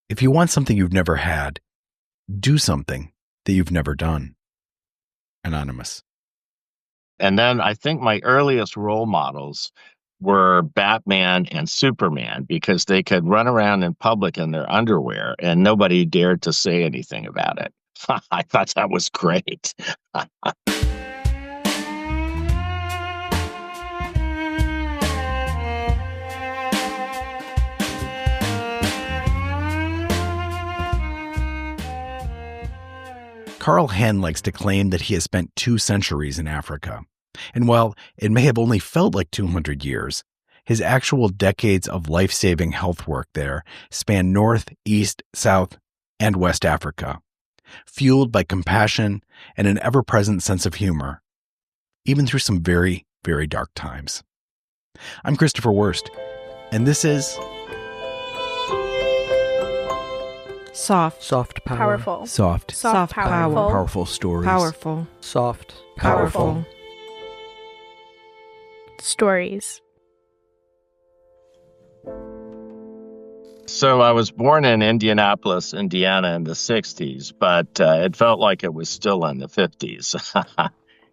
If you want something you've never had, do something that you've never done. Anonymous. And then I think my earliest role models were Batman and Superman because they could run around in public in their underwear and nobody dared to say anything about it. I thought that was great. Carl Henn likes to claim that he has spent 2 centuries in Africa. And while it may have only felt like 200 years, his actual decades of life-saving health work there span North, East, South, and West Africa, fueled by compassion and an ever-present sense of humor, even through some very, very dark times. I'm Christopher Wurst, and this is Soft Power. Powerful. Soft Power. Powerful Stories. Powerful. Soft Powerful. Stories. So I was born in Indianapolis, Indiana in the 60s, but it felt like it was still in the 50s.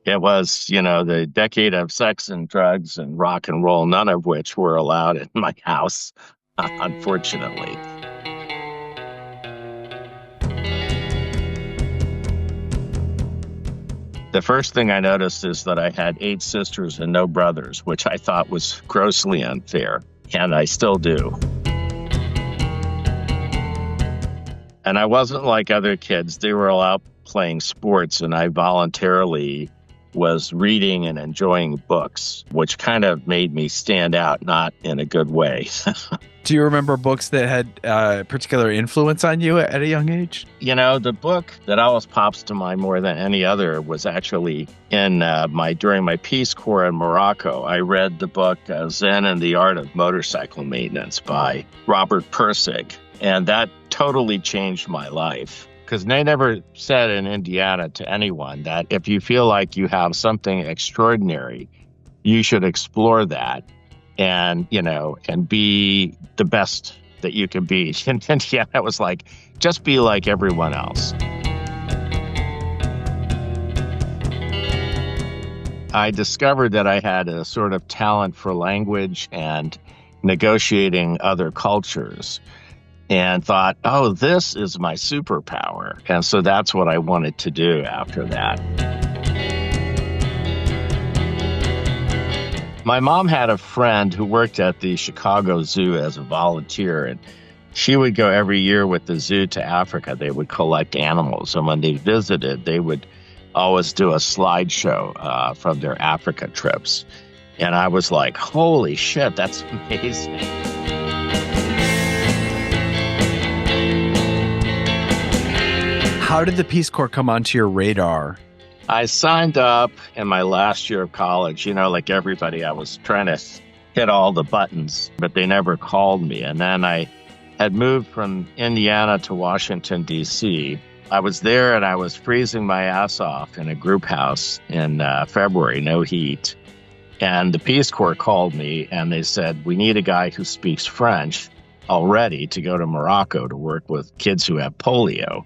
It was, the decade of sex and drugs and rock and roll, none of which were allowed in my house, unfortunately. The first thing I noticed is that I had 8 sisters and no brothers, which I thought was grossly unfair, and I still do. And I wasn't like other kids. They were all out playing sports, and I voluntarily was reading and enjoying books, which kind of made me stand out, not in a good way. Do you remember books that had particular influence on you at a young age? The book that always pops to mind more than any other was actually during my Peace Corps in Morocco. I read the book Zen and the Art of Motorcycle Maintenance by Robert Pirsig, and that totally changed my life. Because they never said in Indiana to anyone that if you feel like you have something extraordinary, you should explore that and be the best that you can be. In Indiana, it was like, just be like everyone else. I discovered that I had a sort of talent for language and negotiating other cultures, and thought, oh, this is my superpower. And so that's what I wanted to do after that. My mom had a friend who worked at the Chicago Zoo as a volunteer, and she would go every year with the zoo to Africa. They would collect animals, and when they visited, they would always do a slideshow from their Africa trips. And I was like, holy shit, that's amazing. How did the Peace Corps come onto your radar? I signed up in my last year of college. Like everybody, I was trying to hit all the buttons, but they never called me. And then I had moved from Indiana to Washington, D.C. I was there and I was freezing my ass off in a group house in February, no heat. And the Peace Corps called me and they said, we need a guy who speaks French already to go to Morocco to work with kids who have polio.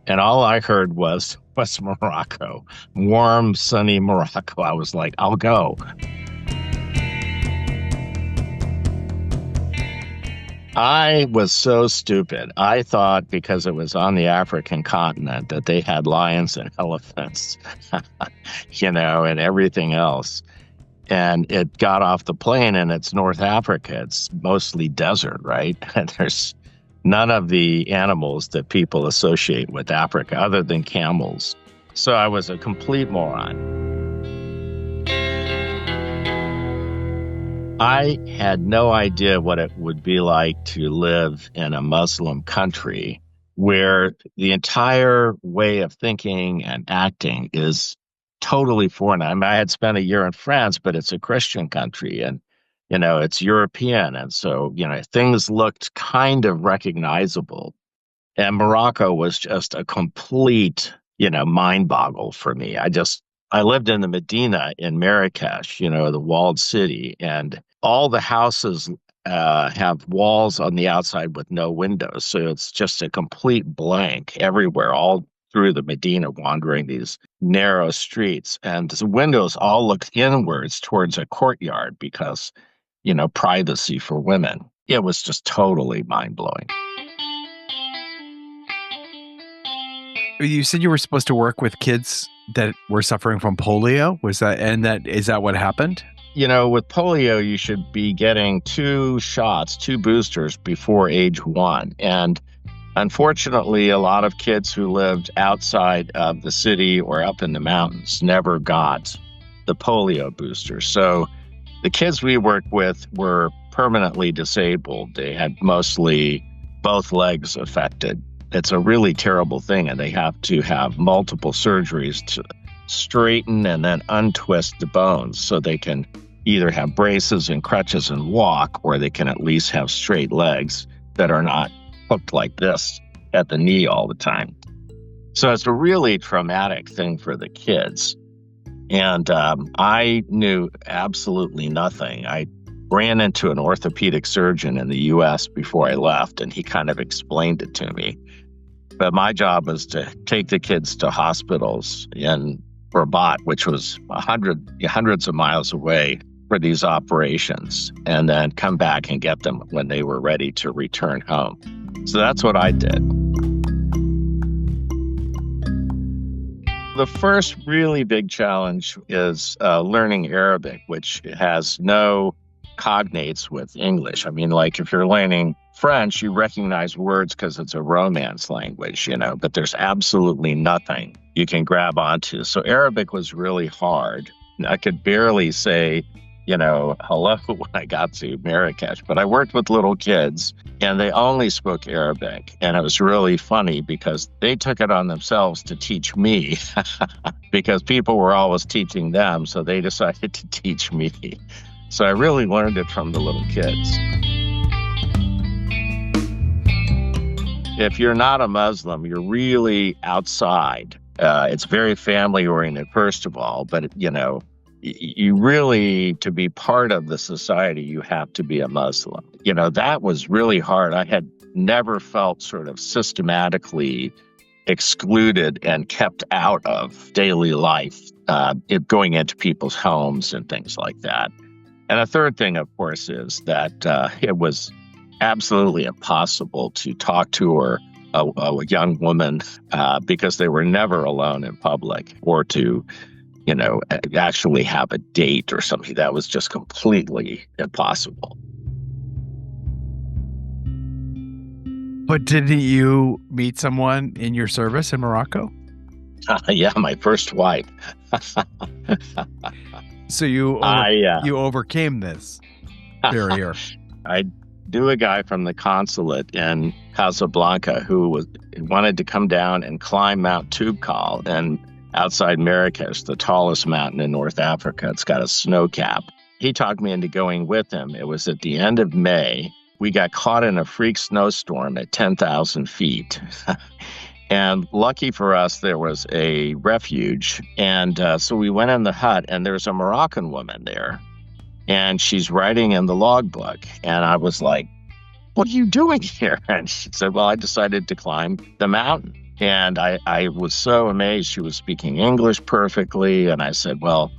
And all I heard was Morocco, warm, sunny Morocco. I was like, I'll go. I was so stupid. I thought because it was on the African continent that they had lions and elephants, and everything else. And it got off the plane and it's North Africa. It's mostly desert, right? And there's none of the animals that people associate with Africa other than camels. So I was a complete moron. I had no idea what it would be like to live in a Muslim country where the entire way of thinking and acting is totally foreign. I mean, I had spent a year in France, but it's a Christian country and it's European. And so, things looked kind of recognizable. And Morocco was just a complete, mind boggle for me. I lived in the Medina in Marrakesh, the walled city, and all the houses have walls on the outside with no windows. So it's just a complete blank everywhere, all through the Medina, wandering these narrow streets. And the windows all look inwards towards a courtyard because, privacy for women. It was just totally mind-blowing. You said you were supposed to work with kids that were suffering from polio. Is that what happened? With polio, you should be getting 2 boosters before age 1. And unfortunately, a lot of kids who lived outside of the city or up in the mountains never got the polio booster. So the kids we worked with were permanently disabled. They had mostly both legs affected. It's a really terrible thing, and they have to have multiple surgeries to straighten and then untwist the bones so they can either have braces and crutches and walk, or they can at least have straight legs that are not hooked like this at the knee all the time. So it's a really traumatic thing for the kids. And I knew absolutely nothing. I ran into an orthopedic surgeon in the U.S. before I left, and he kind of explained it to me. But my job was to take the kids to hospitals in Rabat, which was hundreds of miles away, for these operations, and then come back and get them when they were ready to return home. So that's what I did. The first really big challenge is learning Arabic, which has no cognates with English. I mean, like if you're learning French, you recognize words because it's a Romance language, but there's absolutely nothing you can grab onto. So Arabic was really hard. I could barely say, hello when I got to Marrakesh, but I worked with little kids and they only spoke Arabic. And it was really funny because they took it on themselves to teach me because people were always teaching them. So they decided to teach me. So I really learned it from the little kids. If you're not a Muslim, you're really outside. It's very family oriented, first of all, but you really, to be part of the society, you have to be a Muslim. That was really hard. I had never felt sort of systematically excluded and kept out of daily life, going into people's homes and things like that. And a third thing, of course, is that it was absolutely impossible to talk to a young woman because they were never alone in public, or to actually have a date or something. That was just completely impossible. But didn't you meet someone in your service in Morocco? Yeah, my first wife. So you overcame this barrier. I knew a guy from the consulate in Casablanca who wanted to come down and climb Mount Toubkal, and outside Marrakesh, the tallest mountain in North Africa. It's got a snow cap. He talked me into going with him. It was at the end of May. We got caught in a freak snowstorm at 10,000 feet. And lucky for us, there was a refuge. And so we went in the hut, and there's a Moroccan woman there. And she's writing in the logbook. And I was like, "What are you doing here?" And she said, "Well, I decided to climb the mountain." And I was so amazed. She was speaking English perfectly. And I said, "Well,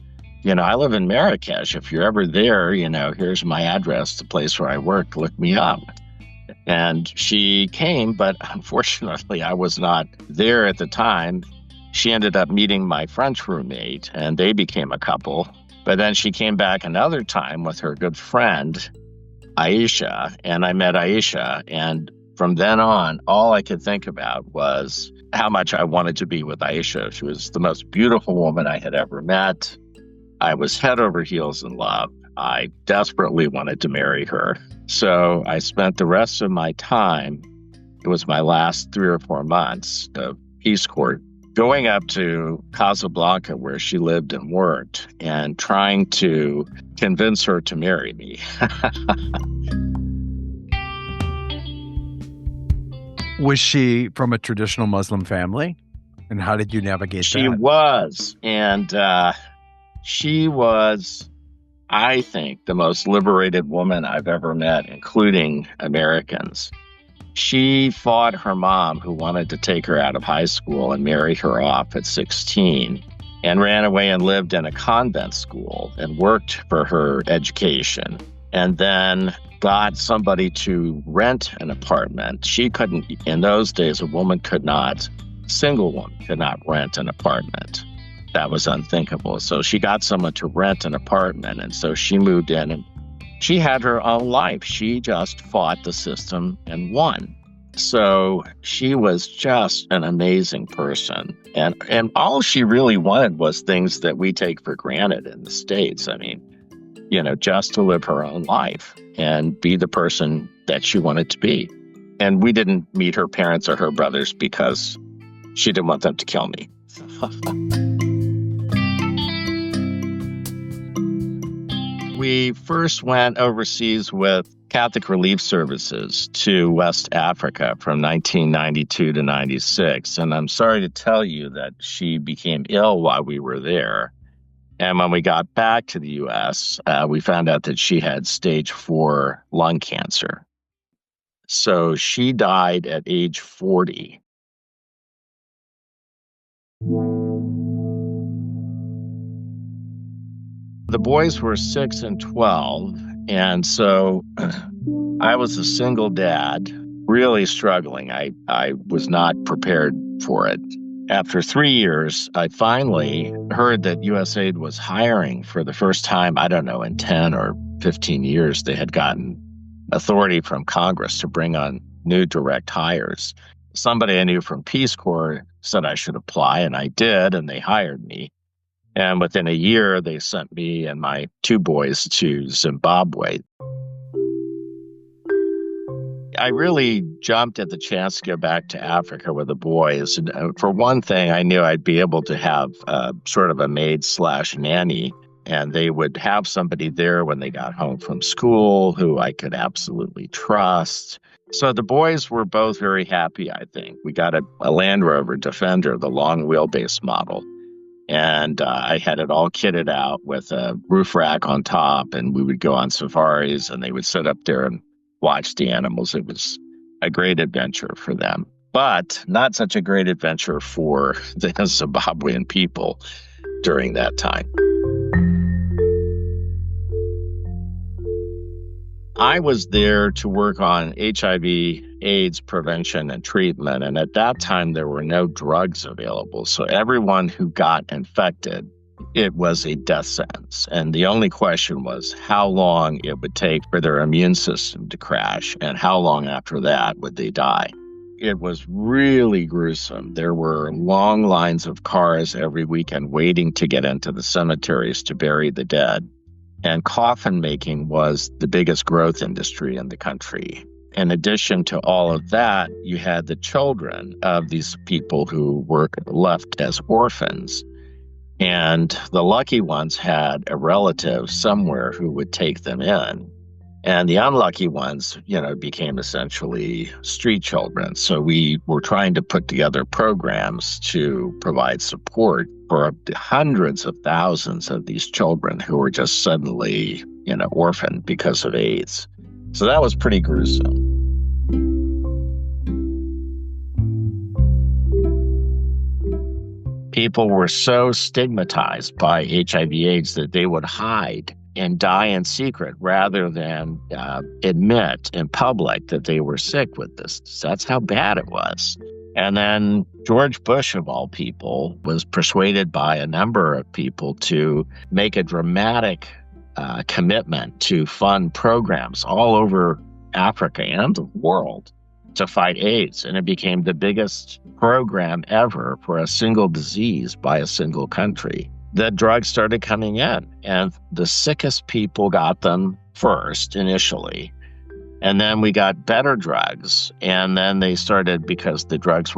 I live in Marrakesh. If you're ever there, here's my address, the place where I work. Look me up." And she came, but unfortunately, I was not there at the time. She ended up meeting my French roommate, and they became a couple. But then she came back another time with her good friend, Aisha, and I met Aisha. And from then on, all I could think about was how much I wanted to be with Aisha. She was the most beautiful woman I had ever met. I was head over heels in love. I desperately wanted to marry her. So I spent the rest of my time, it was my last 3 or 4 months of Peace Corps, going up to Casablanca, where she lived and worked, and trying to convince her to marry me. Was she from a traditional Muslim family? And how did you navigate that? She was. And she was I think, the most liberated woman I've ever met, including Americans. She fought her mom, who wanted to take her out of high school and marry her off at 16, and ran away and lived in a convent school and worked for her education, and then got somebody to rent an apartment. She couldn't, in those days, single woman could not rent an apartment. That was unthinkable. So she got someone to rent an apartment, and so she moved in, and she had her own life. She just fought the system and won. So she was just an amazing person. And all she really wanted was things that we take for granted in the States. I mean, just to live her own life and be the person that she wanted to be. And we didn't meet her parents or her brothers because she didn't want them to kill me. We first went overseas with Catholic Relief Services to West Africa from 1992 to 96. And I'm sorry to tell you that she became ill while we were there. And when we got back to the U.S., we found out that she had stage 4 lung cancer. So she died at age 40. The boys were 6 and 12, and so I was a single dad, really struggling. I was not prepared for it. After 3 years, I finally heard that USAID was hiring for the first time, I don't know, in 10 or 15 years. They had gotten authority from Congress to bring on new direct hires. Somebody I knew from Peace Corps said I should apply, and I did, and they hired me. And within a year, they sent me and my 2 boys to Zimbabwe. I really jumped at the chance to go back to Africa with the boys. And for one thing, I knew I'd be able to have sort of a maid/nanny, and they would have somebody there when they got home from school who I could absolutely trust. So the boys were both very happy, I think. We got a Land Rover Defender, the long wheelbase model. And I had it all kitted out with a roof rack on top, and we would go on safaris, and they would sit up there and watch the animals. It was a great adventure for them, but not such a great adventure for the Zimbabwean people during that time. I was there to work on HIV/AIDS prevention and treatment, and at that time there were no drugs available. So everyone who got infected, it was a death sentence. And the only question was how long it would take for their immune system to crash, and how long after that would they die. It was really gruesome. There were long lines of cars every weekend waiting to get into the cemeteries to bury the dead. And coffin making was the biggest growth industry in the country. In addition to all of that, you had the children of these people who were left as orphans. And the lucky ones had a relative somewhere who would take them in. And the unlucky ones, became essentially street children. So we were trying to put together programs to provide support for hundreds of thousands of these children who were just suddenly, orphaned because of AIDS. So that was pretty gruesome. People were so stigmatized by HIV/AIDS that they would hide and die in secret rather than admit in public that they were sick with this. That's how bad it was. And then George Bush, of all people, was persuaded by a number of people to make a dramatic commitment to fund programs all over Africa and the world to fight AIDS. And it became the biggest program ever for a single disease by a single country. The drugs started coming in, and the sickest people got them first initially. And then we got better drugs, and then they started, because the drugs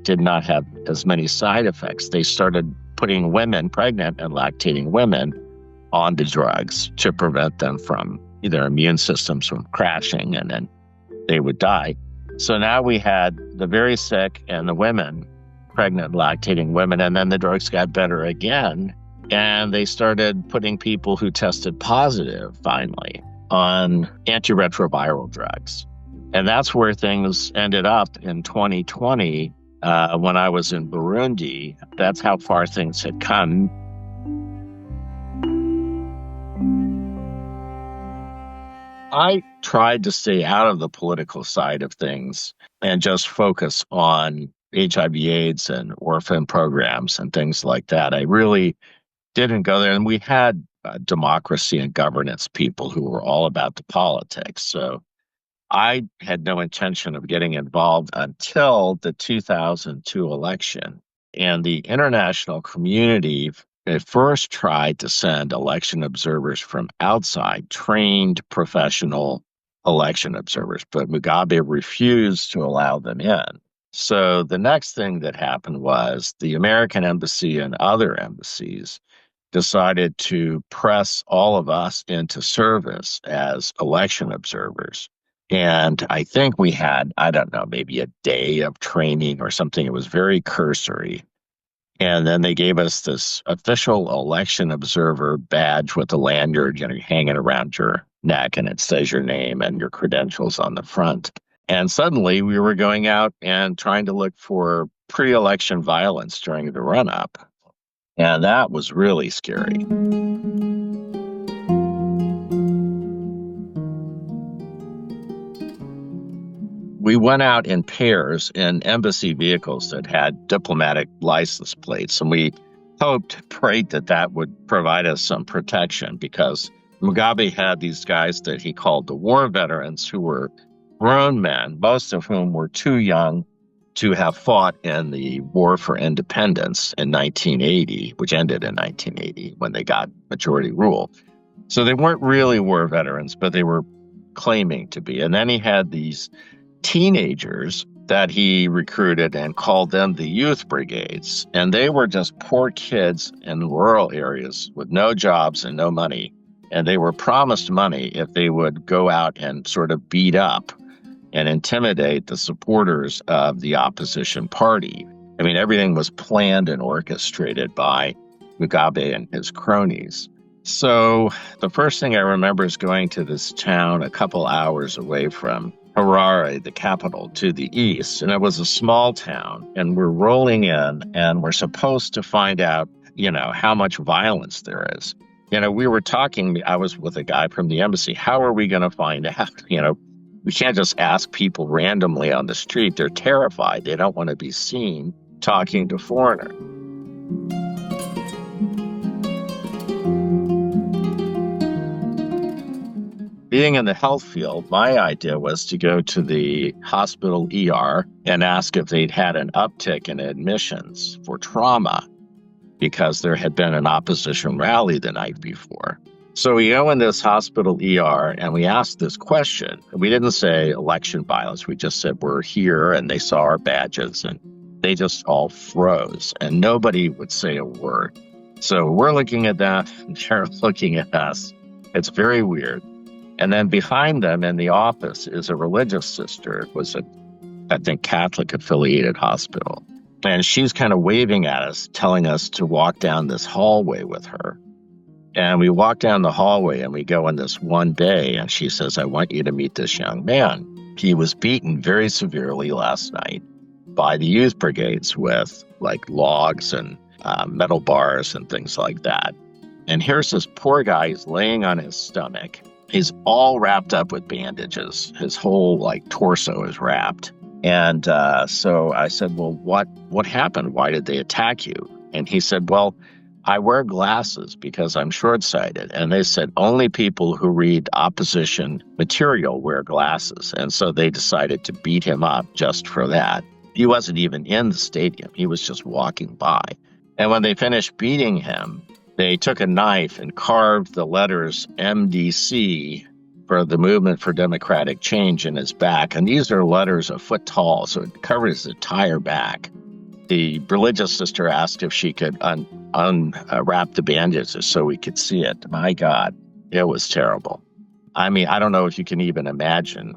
did not have as many side effects, they started putting women, pregnant and lactating women, on the drugs to prevent them from their immune systems from crashing, and then they would die. So now we had the very sick and the women, pregnant, lactating women, and then the drugs got better again. And they started putting people who tested positive, finally, on antiretroviral drugs. And that's where things ended up in 2020 when I was in Burundi. That's how far things had come. I tried to stay out of the political side of things and just focus on HIV/AIDS and orphan programs and things like that. I really didn't go there. And we had democracy and governance people who were all about the politics. So I had no intention of getting involved until the 2002 election. And the international community at first tried to send election observers from outside, trained professional election observers, but Mugabe refused to allow them in. So the next thing that happened was the American embassy and other embassies decided to press all of us into service as election observers. And I think we had, I don't know, maybe a day of training or something. It was very cursory. And then they gave us this official election observer badge with a lanyard, you know, hanging around your neck, and it says your name and your credentials on the front. And suddenly we were going out and trying to look for pre-election violence during the run-up. And that was really scary. We went out in pairs in embassy vehicles that had diplomatic license plates, and we prayed that that would provide us some protection, because Mugabe had these guys that he called the war veterans, who were grown men, most of whom were too young to have fought in the War for Independence in 1980, which ended in 1980 when they got majority rule. So they weren't really war veterans, but they were claiming to be. And then he had these teenagers that he recruited and called them the youth brigades. And they were just poor kids in rural areas with no jobs and no money. And they were promised money if they would go out and sort of beat up and intimidate the supporters of the opposition party. I mean, everything was planned and orchestrated by Mugabe and his cronies. So the first thing I remember is going to this town a couple hours away from Harare, the capital, to the east. And it was a small town. And we're rolling in and we're supposed to find out, how much violence there is. We were talking, I was with a guy from the embassy. How are we going to find out? We can't just ask people randomly on the street. They're terrified. They don't want to be seen talking to foreigners. Being in the health field, my idea was to go to the hospital ER and ask if they'd had an uptick in admissions for trauma, because there had been an opposition rally the night before. So we go in this hospital ER and we asked this question. We didn't say election violence. We just said we're here, and they saw our badges, and they just all froze and nobody would say a word. So we're looking at that and they're looking at us. It's very weird. And then behind them in the office is a religious sister. It was I think, Catholic affiliated hospital. And she's kind of waving at us, telling us to walk down this hallway with her. And we walk down the hallway and we go in this one bay, and she says, I want you to meet this young man. He was beaten very severely last night by the youth brigades with logs and metal bars and things like that. And here's this poor guy. He's laying on his stomach. He's all wrapped up with bandages. His whole torso is wrapped. And so I said, well, what happened? Why did they attack you? And he said, well, I wear glasses because I'm short-sighted. And they said only people who read opposition material wear glasses. And so they decided to beat him up just for that. He wasn't even in the stadium. He was just walking by. And when they finished beating him, they took a knife and carved the letters MDC for the Movement for Democratic Change in his back. And these are letters a foot tall, so it covers his entire back. The religious sister asked if she could unwrap the bandages so we could see it. My God, it was terrible. I mean, I don't know if you can even imagine,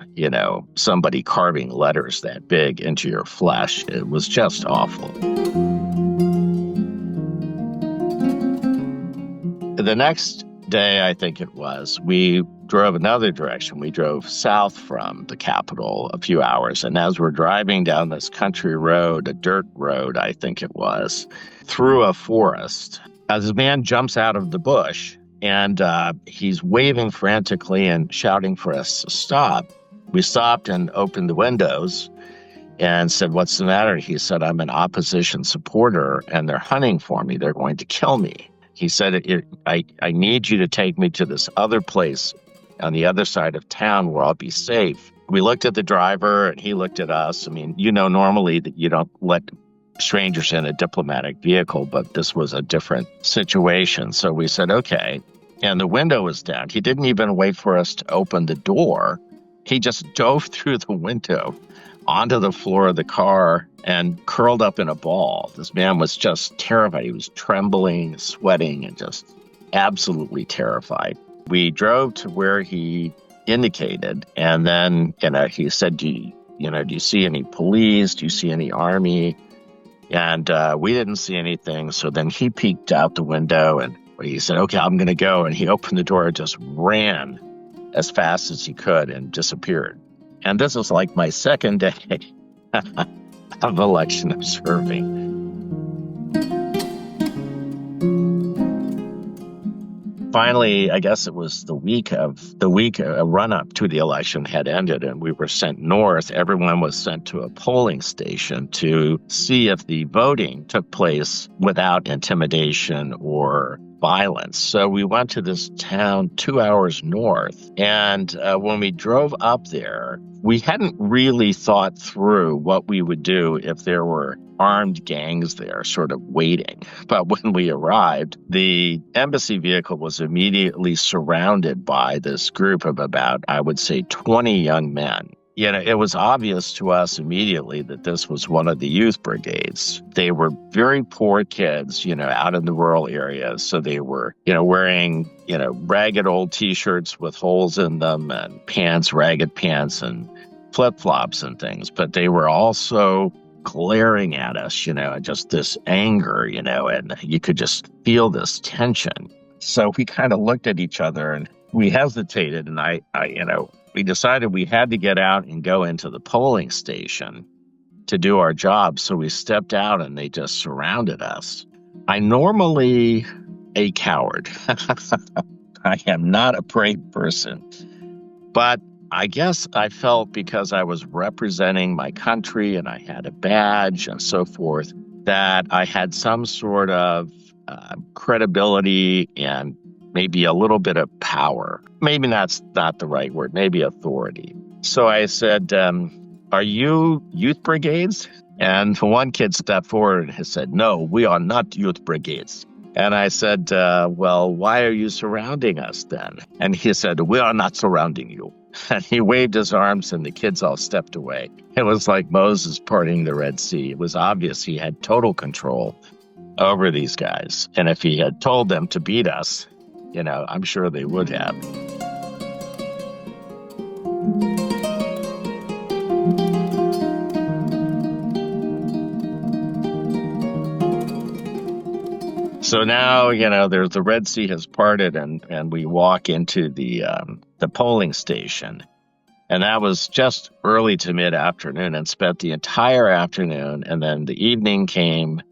somebody carving letters that big into your flesh. It was just awful. The next day, I think it was, we drove another direction. We drove south from the capital a few hours. And as we're driving down this country road, a dirt road, I think it was, through a forest, as a man jumps out of the bush and he's waving frantically and shouting for us to stop. We stopped and opened the windows and said, "What's the matter?" He said, "I'm an opposition supporter and they're hunting for me. They're going to kill me." He said, I need you to take me to this other place on the other side of town where I'll be safe. We looked at the driver and he looked at us. I mean, normally that you don't let strangers in a diplomatic vehicle, but this was a different situation. So we said, okay. And the window was down. He didn't even wait for us to open the door. He just dove through the window onto the floor of the car and curled up in a ball. This man was just terrified. He was trembling, sweating, and just absolutely terrified. We drove to where he indicated, and then he said, do you see any police? Do you see any army? And we didn't see anything. So then he peeked out the window and he said, "Okay, I'm going to go." And he opened the door and just ran as fast as he could and disappeared. And this was like my second day of election observing. Finally, I guess it was the week run up to the election had ended and we were sent north. Everyone was sent to a polling station to see if the voting took place without intimidation or violence. So we went to this town 2 hours north. And when we drove up there, we hadn't really thought through what we would do if there were armed gangs there sort of waiting. But when we arrived, the embassy vehicle was immediately surrounded by this group of about, I would say, 20 young men. It was obvious to us immediately that this was one of the youth brigades. They were very poor kids, out in the rural areas. So they were, wearing, ragged old T-shirts with holes in them and ragged pants and flip-flops and things. But they were also glaring at us, just this anger, and you could just feel this tension. So we kind of looked at each other and we hesitated, and we decided we had to get out and go into the polling station to do our job. So we stepped out and they just surrounded us. I'm normally a coward. I am not a brave person. But I guess I felt because I was representing my country and I had a badge and so forth, that I had some sort of credibility and maybe a little bit of power. Maybe that's not the right word, maybe authority. So I said, "Are you youth brigades?" And one kid stepped forward and said, "No, we are not youth brigades." And I said, "Well, why are you surrounding us then?" And he said, "We are not surrounding you." And he waved his arms and the kids all stepped away. It was like Moses parting the Red Sea. It was obvious he had total control over these guys. And if he had told them to beat us, I'm sure they would have. So now, there's the Red Sea has parted and we walk into the polling station. And that was just early to mid-afternoon and spent the entire afternoon. And then the evening came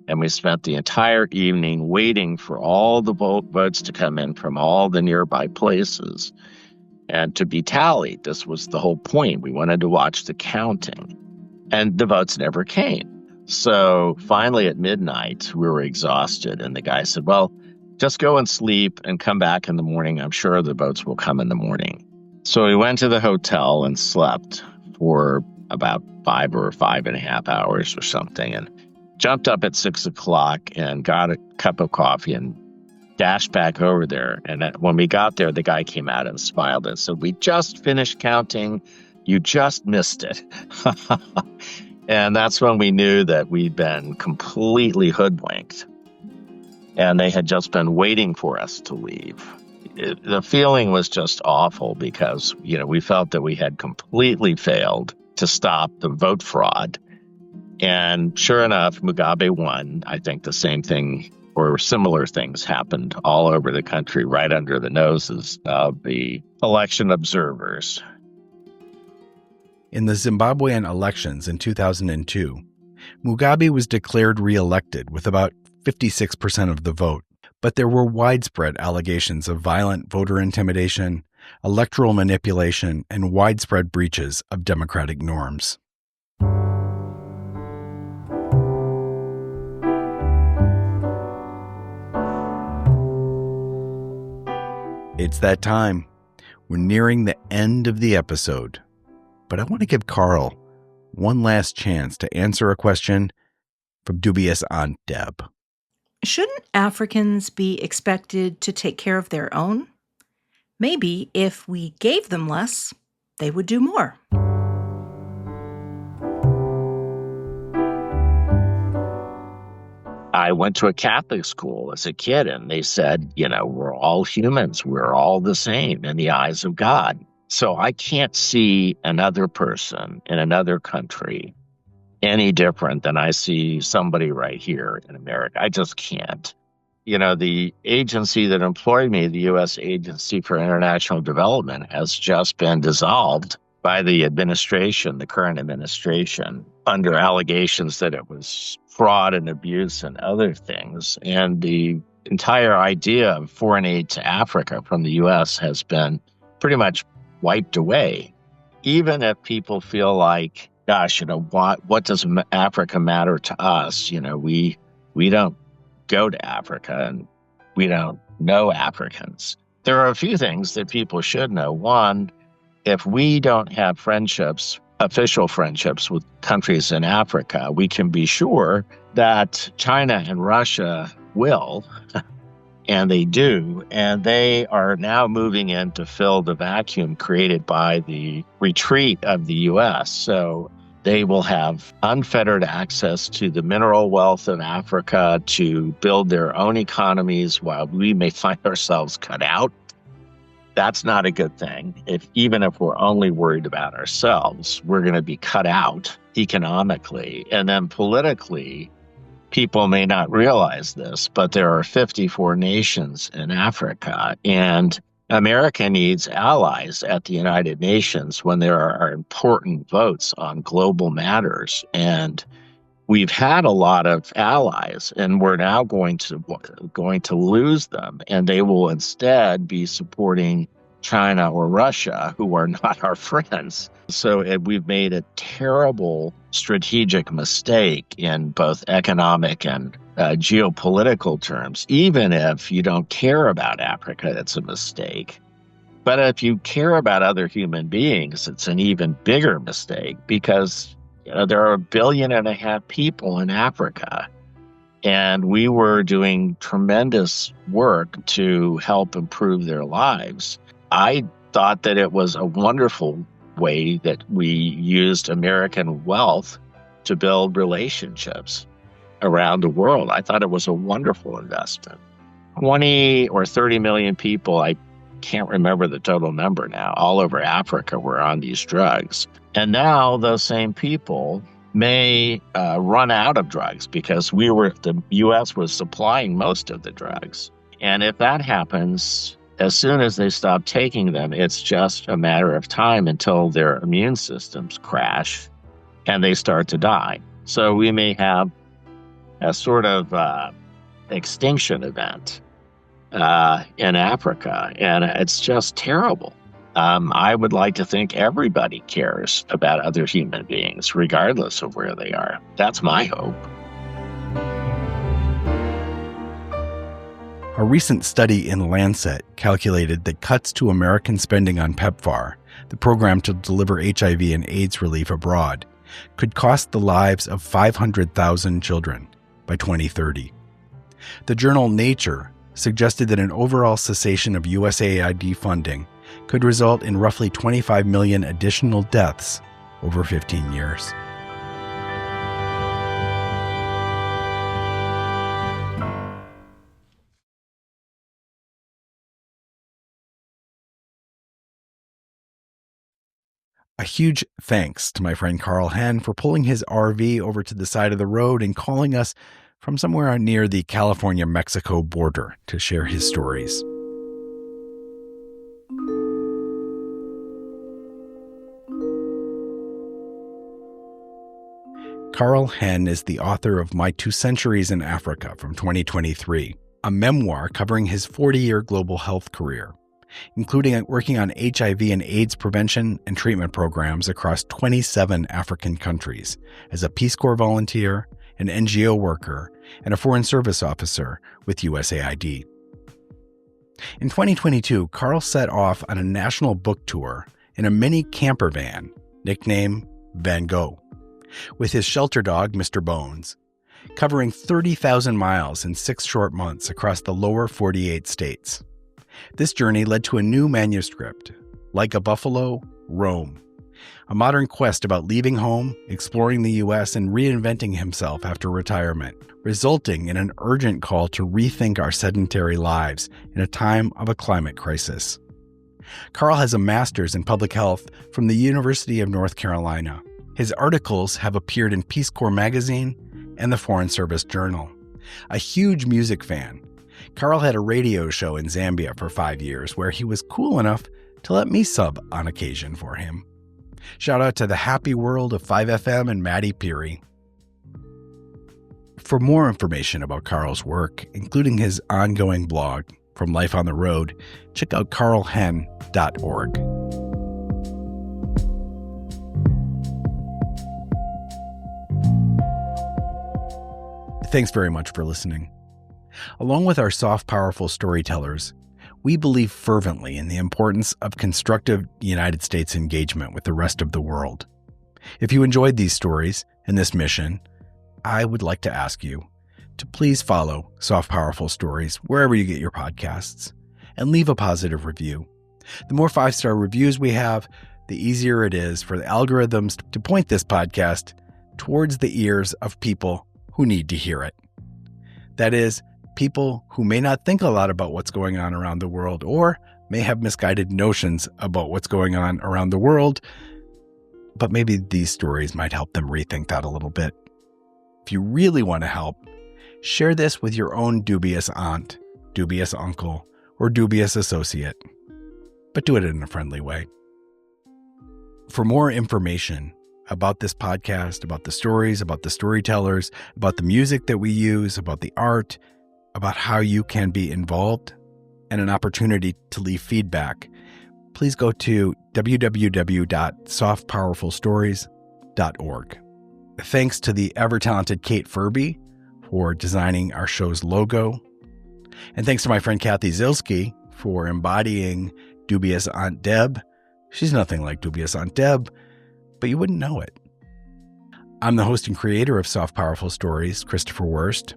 and we spent the entire evening waiting for all the votes to come in from all the nearby places and to be tallied. This was the whole point. We wanted to watch the counting. And the votes never came. So finally at midnight, we were exhausted. And the guy said, "Well, just go and sleep and come back in the morning. I'm sure the votes will come in the morning." So we went to the hotel and slept for about 5 or 5.5 hours or something, and jumped up at 6 o'clock and got a cup of coffee and dashed back over there. And when we got there, the guy came out and smiled and said, "We just finished counting. You just missed it." And that's when we knew that we'd been completely hoodwinked. And they had just been waiting for us to leave. The feeling was just awful because, we felt that we had completely failed to stop the vote fraud. And sure enough, Mugabe won. I think the same thing or similar things happened all over the country right under the noses of the election observers. In the Zimbabwean elections in 2002, Mugabe was declared re-elected with about 56% of the vote, but there were widespread allegations of violent voter intimidation, electoral manipulation, and widespread breaches of democratic norms. It's that time. We're nearing the end of the episode, but I want to give Carl one last chance to answer a question from dubious Aunt Deb. Shouldn't Africans be expected to take care of their own? Maybe if we gave them less, they would do more. I went to a Catholic school as a kid, and they said, we're all humans. We're all the same in the eyes of God. So I can't see another person in another country any different than I see somebody right here in America. I just can't. The agency that employed me, the U.S. Agency for International Development, has just been dissolved by the administration, the current administration, under allegations that it was fraud and abuse and other things. And the entire idea of foreign aid to Africa from the U.S. has been pretty much wiped away. Even if people feel like, gosh, what does Africa matter to us? We don't go to Africa and we don't know Africans. There are a few things that people should know. One, if we don't have friendships, official friendships with countries in Africa, we can be sure that China and Russia will, and they do, and they are now moving in to fill the vacuum created by the retreat of the U.S. So they will have unfettered access to the mineral wealth of Africa to build their own economies while we may find ourselves cut out. That's not a good thing. Even if we're only worried about ourselves, we're going to be cut out economically. And then politically, people may not realize this, but there are 54 nations in Africa, and America needs allies at the United Nations when there are important votes on global matters. And we've had a lot of allies, and we're now going to lose them, and they will instead be supporting China or Russia, who are not our friends. So we've made a terrible strategic mistake in both economic and geopolitical terms. Even if you don't care about Africa, it's a mistake. But if you care about other human beings, it's an even bigger mistake, because there are 1.5 billion people in Africa, and we were doing tremendous work to help improve their lives. I thought that it was a wonderful way that we used American wealth to build relationships around the world. I thought it was a wonderful investment. 20 or 30 million people, I can't remember the total number now, all over Africa were on these drugs. And now those same people may run out of drugs because the U.S. was supplying most of the drugs. And if that happens, as soon as they stop taking them, it's just a matter of time until their immune systems crash and they start to die. So we may have a sort of extinction event in Africa, and it's just terrible. I would like to think everybody cares about other human beings, regardless of where they are. That's my hope. A recent study in Lancet calculated that cuts to American spending on PEPFAR, the program to deliver HIV and AIDS relief abroad, could cost the lives of 500,000 children by 2030. The journal Nature suggested that an overall cessation of USAID funding could result in roughly 25 million additional deaths over 15 years. A huge thanks to my friend Carl Henn for pulling his RV over to the side of the road and calling us from somewhere near the California-Mexico border to share his stories. Carl Henn is the author of My 2 Centuries in Africa from 2023, a memoir covering his 40-year global health career, including working on HIV and AIDS prevention and treatment programs across 27 African countries as a Peace Corps volunteer, an NGO worker, and a Foreign Service officer with USAID. In 2022, Carl set off on a national book tour in a mini camper van, nicknamed Van Gogh, with his shelter dog, Mr. Bones, covering 30,000 miles in 6 short months across the lower 48 states. This journey led to a new manuscript, Like a Buffalo, Rome, a modern quest about leaving home, exploring the U.S., and reinventing himself after retirement, resulting in an urgent call to rethink our sedentary lives in a time of a climate crisis. Carl has a master's in public health from the University of North Carolina. His articles have appeared in Peace Corps magazine and the Foreign Service Journal. A huge music fan, Carl had a radio show in Zambia for 5 years where he was cool enough to let me sub on occasion for him. Shout out to the happy world of 5FM and Maddie Peary. For more information about Carl's work, including his ongoing blog, From Life on the Road, check out carlhenn.org. Thanks very much for listening. Along with our soft, powerful storytellers, we believe fervently in the importance of constructive United States engagement with the rest of the world. If you enjoyed these stories and this mission, I would like to ask you to please follow Soft, Powerful Stories wherever you get your podcasts and leave a positive review. The more 5-star reviews we have, the easier it is for the algorithms to point this podcast towards the ears of people who need to hear it. That is, people who may not think a lot about what's going on around the world or may have misguided notions about what's going on around the world, but maybe these stories might help them rethink that a little bit. If you really want to help, share this with your own dubious aunt, dubious uncle, or dubious associate, but do it in a friendly way. For more information about this podcast, about the stories, about the storytellers, about the music that we use, about the art, about how you can be involved, and an opportunity to leave feedback, please go to www.softpowerfulstories.org. Thanks to the ever-talented Kate Furby for designing our show's logo. And thanks to my friend Kathy Zilski for embodying dubious Aunt Deb. She's nothing like dubious Aunt Deb, but you wouldn't know it. I'm the host and creator of Soft Powerful Stories, Christopher Wurst,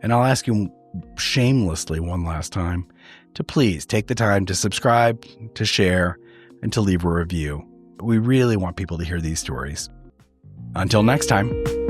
and I'll ask you shamelessly one last time to please take the time to subscribe, to share, and to leave a review. We really want people to hear these stories. Until next time.